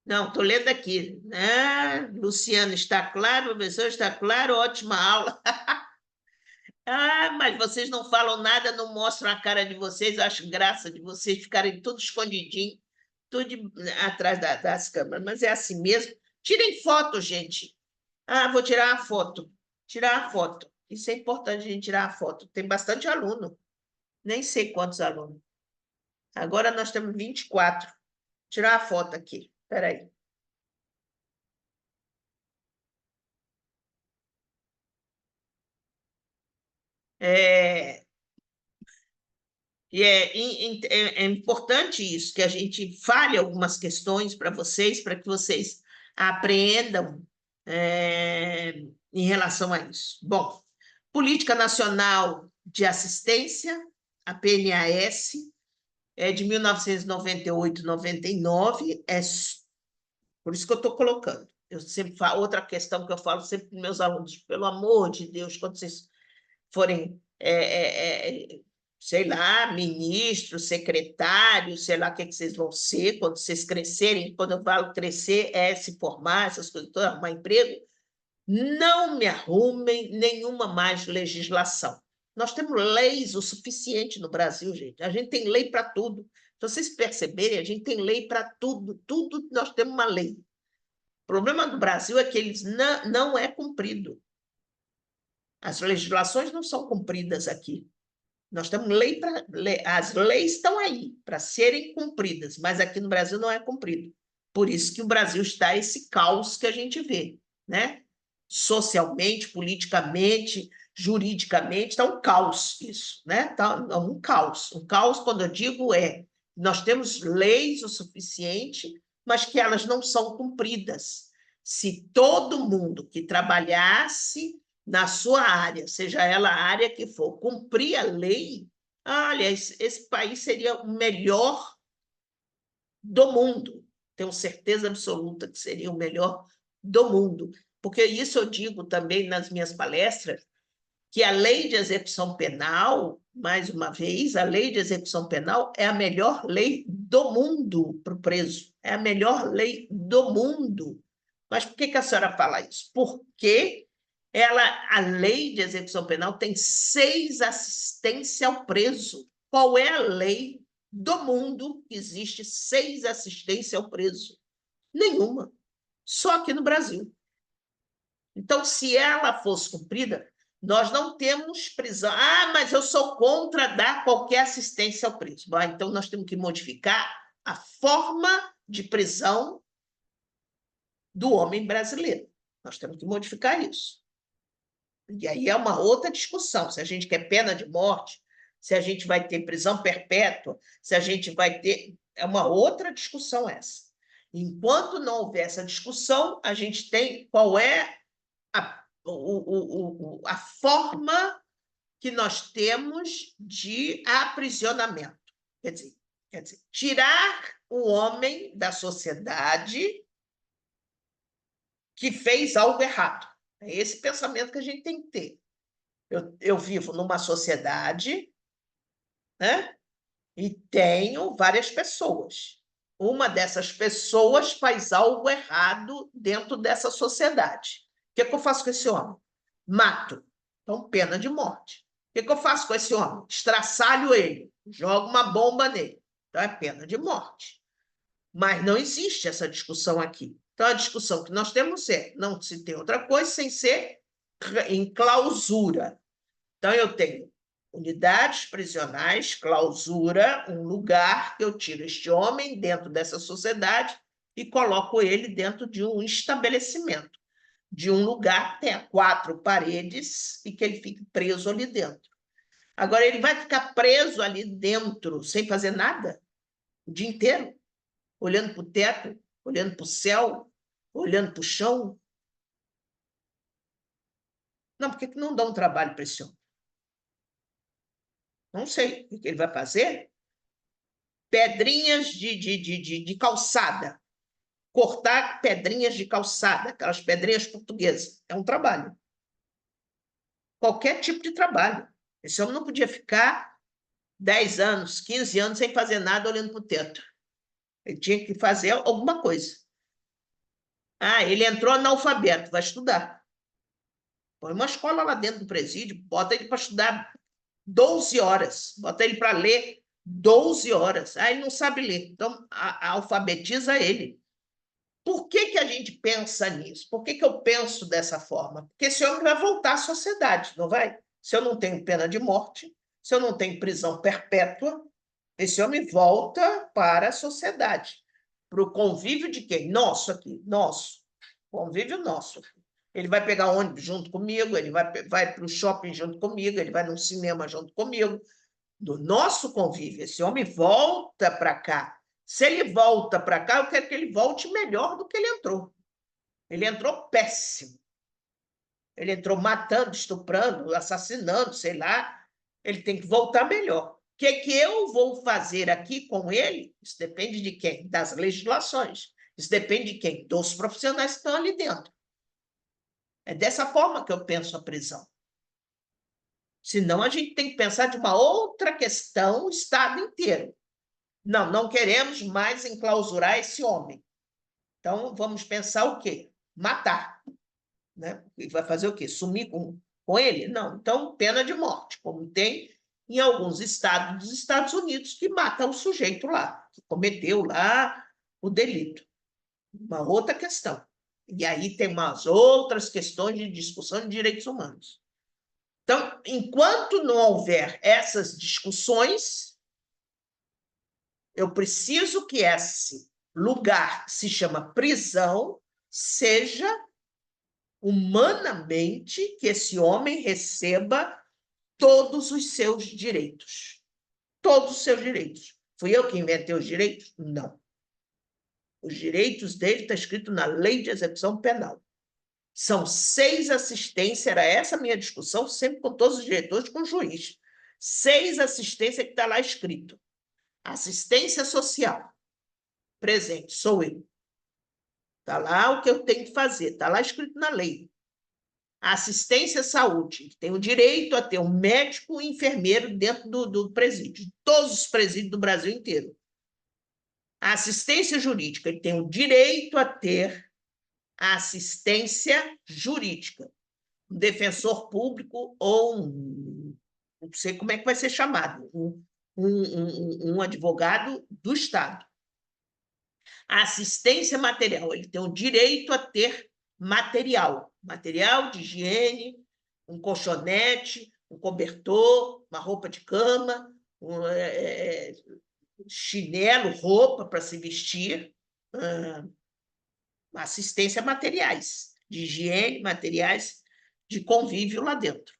Não, estou lendo aqui. Luciano, está claro? Professor, está claro? Ótima aula. Mas vocês não falam nada, não mostram a cara de vocês. Eu acho graça de vocês ficarem tudo escondidinho, tudo atrás das câmeras. Mas é assim mesmo. Tirem foto, gente. Vou tirar a foto. Tirar a foto. Isso é importante, a gente tirar a foto. Tem bastante aluno. Nem sei quantos alunos. Agora nós temos 24. Tirar a foto aqui. Espera aí. É importante isso, que a gente fale algumas questões para que vocês apreendam em relação a isso. Bom, Política Nacional de Assistência, a PNAS, é de 1998, 99, por isso que eu estou colocando. Eu sempre falo, outra questão que eu falo sempre para meus alunos: pelo amor de Deus, quando vocês forem, sei lá, ministro, secretário, sei lá o que vocês vão ser quando vocês crescerem. Quando eu falo crescer, é se formar, essas coisas, arrumar emprego. Não me arrumem nenhuma mais legislação. Nós temos leis o suficiente no Brasil, gente. A gente tem lei para tudo. Se vocês perceberem, a gente tem lei para tudo. Tudo nós temos uma lei. O problema do Brasil é que eles não é cumprido. As legislações não são cumpridas aqui. Nós temos lei para... As leis estão aí para serem cumpridas, mas aqui no Brasil não é cumprido. Por isso que o Brasil está esse caos que a gente vê, né? Socialmente, politicamente, juridicamente, está um caos isso, né? Está um caos. Um caos, quando eu digo, nós temos leis o suficiente, mas que elas não são cumpridas. Se todo mundo que trabalhasse na sua área, seja ela a área que for, cumprir a lei, olha, esse país seria o melhor do mundo. Tenho certeza absoluta que seria o melhor do mundo. Porque isso eu digo também nas minhas palestras, que a lei de execução penal, mais uma vez, a lei de execução penal é a melhor lei do mundo para o preso. É a melhor lei do mundo. Mas por que a senhora fala isso? Porque a lei de execução penal tem 6 assistência ao preso. Qual é a lei do mundo que existe 6 assistência ao preso? Nenhuma. Só aqui no Brasil. Então, se ela fosse cumprida, nós não temos prisão. Ah, mas eu sou contra dar qualquer assistência ao preso. Bom, então, nós temos que modificar a forma de prisão do homem brasileiro. Nós temos que modificar isso. E aí é uma outra discussão, se a gente quer pena de morte, se a gente vai ter prisão perpétua, se a gente vai ter... É uma outra discussão essa. Enquanto não houver essa discussão, a gente tem qual é a forma que nós temos de aprisionamento. Quer dizer, tirar o homem da sociedade que fez algo errado. É esse pensamento que a gente tem que ter. Eu vivo numa sociedade, né? E tenho várias pessoas. Uma dessas pessoas faz algo errado dentro dessa sociedade. O que eu faço com esse homem? Mato. Então, pena de morte. O que eu faço com esse homem? Estraçalho ele, jogo uma bomba nele. Então, é pena de morte. Mas não existe essa discussão aqui. Então, a discussão que nós temos não se tem outra coisa sem ser em clausura. Então, eu tenho unidades prisionais, clausura, um lugar que eu tiro este homem dentro dessa sociedade e coloco ele dentro de um estabelecimento, de um lugar que tenha 4 paredes e que ele fique preso ali dentro. Agora, ele vai ficar preso ali dentro, sem fazer nada, o dia inteiro, olhando para o teto, olhando para o céu, olhando para o chão. Não, por que não dá um trabalho para esse homem? Não sei o que ele vai fazer. Pedrinhas de calçada. Cortar pedrinhas de calçada, aquelas pedrinhas portuguesas. É um trabalho. Qualquer tipo de trabalho. Esse homem não podia ficar 10 anos, 15 anos sem fazer nada olhando para o teto. Ele tinha que fazer alguma coisa. Ah, ele entrou analfabeto, vai estudar. Põe uma escola lá dentro do presídio, bota ele para estudar 12 horas, bota ele para ler 12 horas. Ah, ele não sabe ler, então alfabetiza ele. Por que a gente pensa nisso? Por que eu penso dessa forma? Porque esse homem vai voltar à sociedade, não vai? Se eu não tenho pena de morte, se eu não tenho prisão perpétua, esse homem volta para a sociedade. Para o convívio de quem? Nosso aqui, nosso. Convívio nosso. Ele vai pegar ônibus junto comigo, ele vai para o shopping junto comigo, ele vai no cinema junto comigo. Do nosso convívio, esse homem volta para cá. Se ele volta para cá, eu quero que ele volte melhor do que ele entrou. Ele entrou péssimo. Ele entrou matando, estuprando, assassinando, sei lá. Ele tem que voltar melhor. O que eu vou fazer aqui com ele? Isso depende de quem? Das legislações. Isso depende de quem? Dos profissionais que estão ali dentro. É dessa forma que eu penso a prisão. Senão, a gente tem que pensar de uma outra questão o Estado inteiro. Não queremos mais enclausurar esse homem. Então, vamos pensar o quê? Matar. Né? E vai fazer o quê? Sumir com ele? Não. Então, pena de morte, como tem em alguns estados dos Estados Unidos, que mata o sujeito lá, que cometeu lá o delito. Uma outra questão. E aí tem umas outras questões de discussão de direitos humanos. Então, enquanto não houver essas discussões, eu preciso que esse lugar, que se chama prisão, seja humanamente que esse homem receba todos os seus direitos. Todos os seus direitos. Fui eu que inventei os direitos? Não. Os direitos dele estão escritos na Lei de Execução Penal. São 6 assistências, era essa a minha discussão, sempre com todos os diretores, com o juiz. 6 assistências que está lá escrito. Assistência social. Presente, sou eu. Está lá o que eu tenho que fazer, está lá escrito na lei. A assistência à saúde, que tem o direito a ter um médico e enfermeiro dentro do presídio, todos os presídios do Brasil inteiro. A assistência jurídica, ele tem o direito a ter a assistência jurídica, um defensor público ou não sei como é que vai ser chamado, um advogado do Estado. A assistência material, ele tem o direito a ter material de higiene, um colchonete, um cobertor, uma roupa de cama, chinelo, roupa para se vestir, assistência materiais, de higiene, materiais de convívio lá dentro.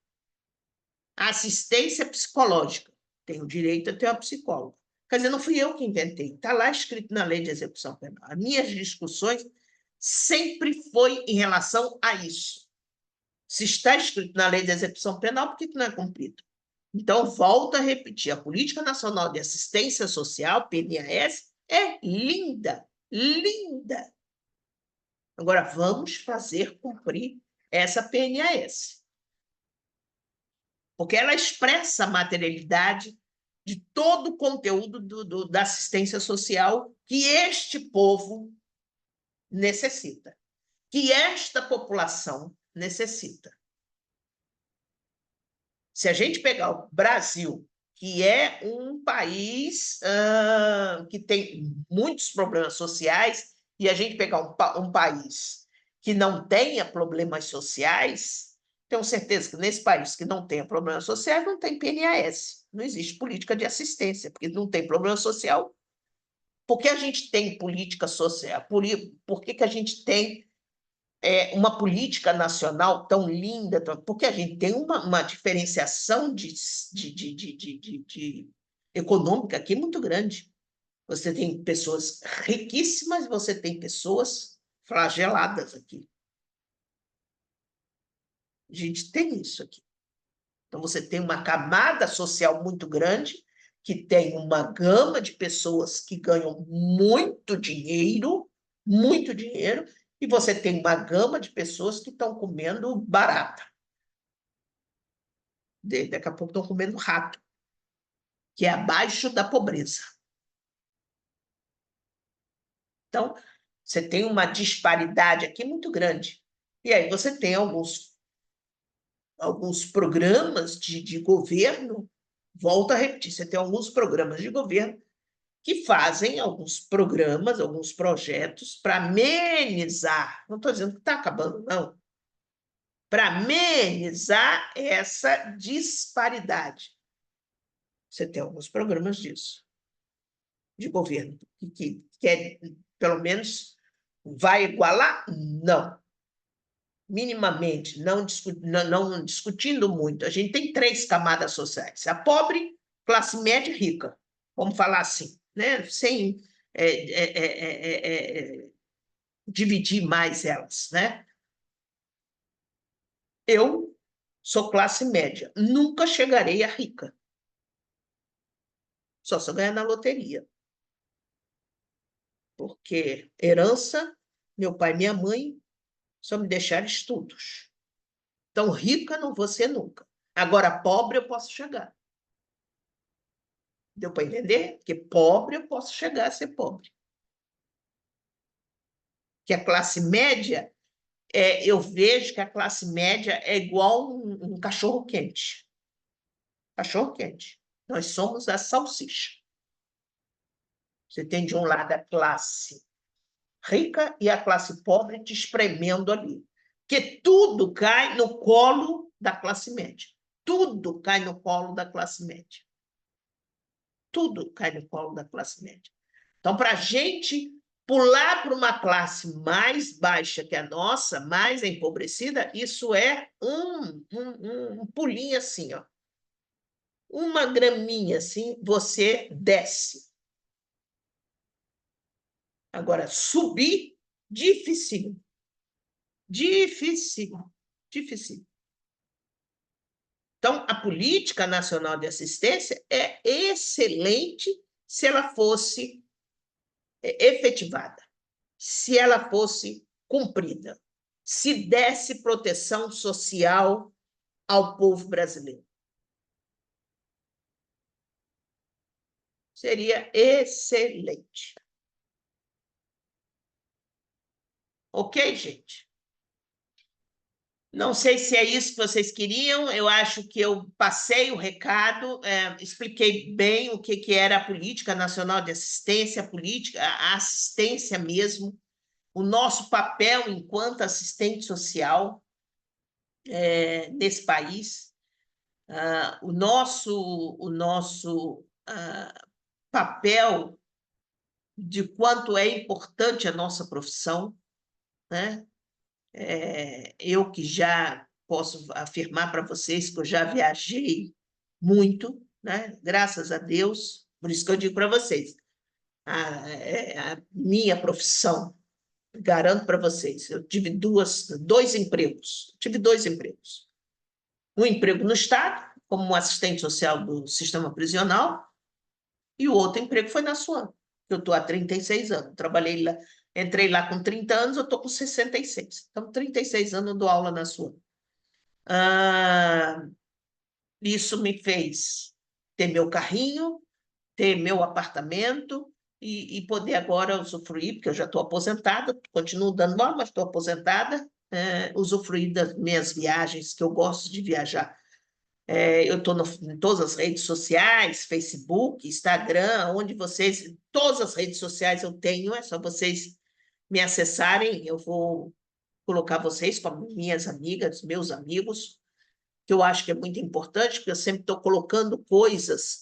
A assistência psicológica, tem o direito a ter uma psicóloga. Quer dizer, não fui eu que inventei, está lá escrito na Lei de Execução Penal. As minhas discussões sempre foi em relação a isso. Se está escrito na Lei de Execução Penal, por que não é cumprido? Então, volto a repetir, a Política Nacional de Assistência Social, PNAS, é linda, linda. Agora, vamos fazer cumprir essa PNAS. Porque ela expressa a materialidade de todo o conteúdo da assistência social que este povo necessita, que esta população necessita. Se a gente pegar o Brasil, que é um país que tem muitos problemas sociais, e a gente pegar um país que não tenha problemas sociais, tenho certeza que nesse país que não tenha problemas sociais, não tem PNAS, não existe política de assistência, porque não tem problema social. Por que a gente tem política social? Por que a gente tem uma política nacional tão linda? Porque a gente tem uma diferenciação econômica aqui muito grande. Você tem pessoas riquíssimas, você tem pessoas flageladas aqui. A gente tem isso aqui. Então, você tem uma camada social muito grande, que tem uma gama de pessoas que ganham muito dinheiro, e você tem uma gama de pessoas que estão comendo barata. Daqui a pouco estão comendo rato, que é abaixo da pobreza. Então, você tem uma disparidade aqui muito grande. E aí você tem alguns programas de governo, volto a repetir, você tem alguns programas de governo que fazem alguns programas, alguns projetos para amenizar, não estou dizendo que está acabando, não, para amenizar essa disparidade. Você tem alguns programas disso, de governo, que pelo menos vai igualar? Não. Minimamente, não discutindo muito. A gente tem 3 camadas sociais: a pobre, classe média e rica, vamos falar assim, né? Sem dividir mais elas, né? Eu sou classe média, nunca chegarei a rica. Só se eu ganhar na loteria. Porque herança, meu pai e minha mãe só me deixaram estudos. Então, rica não vou ser nunca. Agora, pobre eu posso chegar. Deu para entender? Porque pobre eu posso chegar a ser pobre. Que a classe média, eu vejo que a classe média é igual um cachorro-quente. Cachorro-quente. Nós somos a salsicha. Você tem de um lado a classe rica e a classe pobre te espremendo ali. Porque tudo cai no colo da classe média. Tudo cai no colo da classe média. Tudo cai no colo da classe média. Então, para a gente pular para uma classe mais baixa que a nossa, mais empobrecida, isso é um pulinho assim, ó. Uma graminha assim, você desce. Agora, subir, difícil. Difícil. Difícil. Então, a política nacional de assistência é excelente se ela fosse efetivada, se ela fosse cumprida, se desse proteção social ao povo brasileiro. Seria excelente. Ok, gente? Não sei se é isso que vocês queriam, eu acho que eu passei o recado, expliquei bem o que era a Política Nacional de Assistência, a assistência mesmo, o nosso papel enquanto assistente social nesse país, o nosso papel de quanto é importante a nossa profissão, né? Eu que já posso afirmar para vocês que eu já viajei muito, né? Graças a Deus, por isso que eu digo para vocês, a minha profissão, garanto para vocês, eu tive dois empregos, um emprego no Estado, como assistente social do sistema prisional, e o outro emprego foi na SUAM. Eu estou há 36 anos, trabalhei lá, entrei lá com 30 anos, eu estou com 66. Então, 36 anos eu dou aula na SUAM. Isso me fez ter meu carrinho, ter meu apartamento e poder agora usufruir, porque eu já estou aposentada, continuo dando aula, mas estou aposentada, usufruir das minhas viagens, que eu gosto de viajar. Eu estou em todas as redes sociais, Facebook, Instagram, onde vocês, todas as redes sociais eu tenho, é só vocês me acessarem, eu vou colocar vocês como minhas amigas, meus amigos, que eu acho que é muito importante, porque eu sempre estou colocando coisas,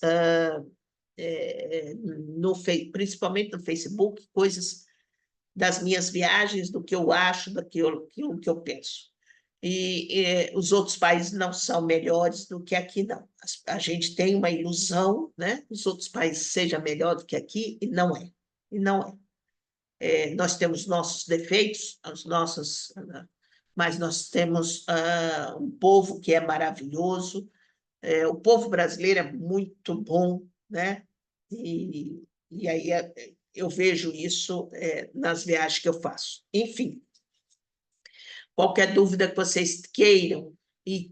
principalmente no Facebook, coisas das minhas viagens, do que eu acho, daquilo que eu penso. E os outros países não são melhores do que aqui, não. A gente tem uma ilusão, né? Os outros países sejam melhor do que aqui, e não é. E não é. Nós temos nossos defeitos, mas nós temos um povo que é maravilhoso, o povo brasileiro é muito bom, né? E aí eu vejo isso nas viagens que eu faço. Enfim, qualquer dúvida que vocês queiram e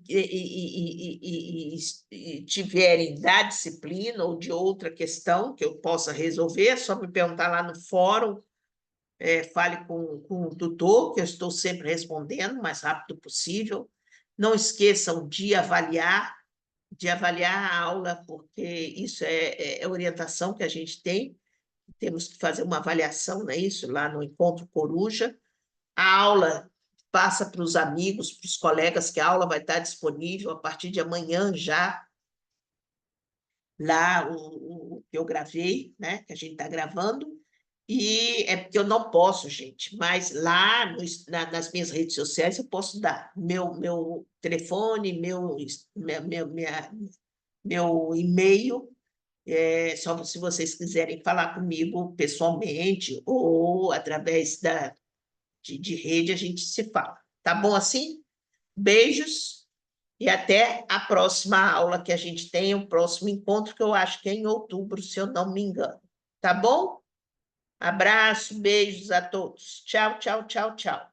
tiverem da disciplina ou de outra questão que eu possa resolver, é só me perguntar lá no fórum, fale com o tutor, que eu estou sempre respondendo o mais rápido possível. Não esqueçam de avaliar a aula, porque isso é orientação que a gente tem, temos que fazer uma avaliação, não é isso? Lá no Encontro Coruja. A aula passa para os amigos, para os colegas, que a aula vai estar disponível a partir de amanhã já, lá o que eu gravei, né? Que a gente está gravando, e é porque eu não posso, gente, mas lá nas minhas redes sociais eu posso dar meu telefone, meu e-mail, só se vocês quiserem falar comigo pessoalmente ou através de rede, a gente se fala. Tá bom assim? Beijos e até a próxima aula que a gente tem, o próximo encontro, que eu acho que é em outubro, se eu não me engano. Tá bom? Abraço, beijos a todos. Tchau, tchau, tchau, tchau.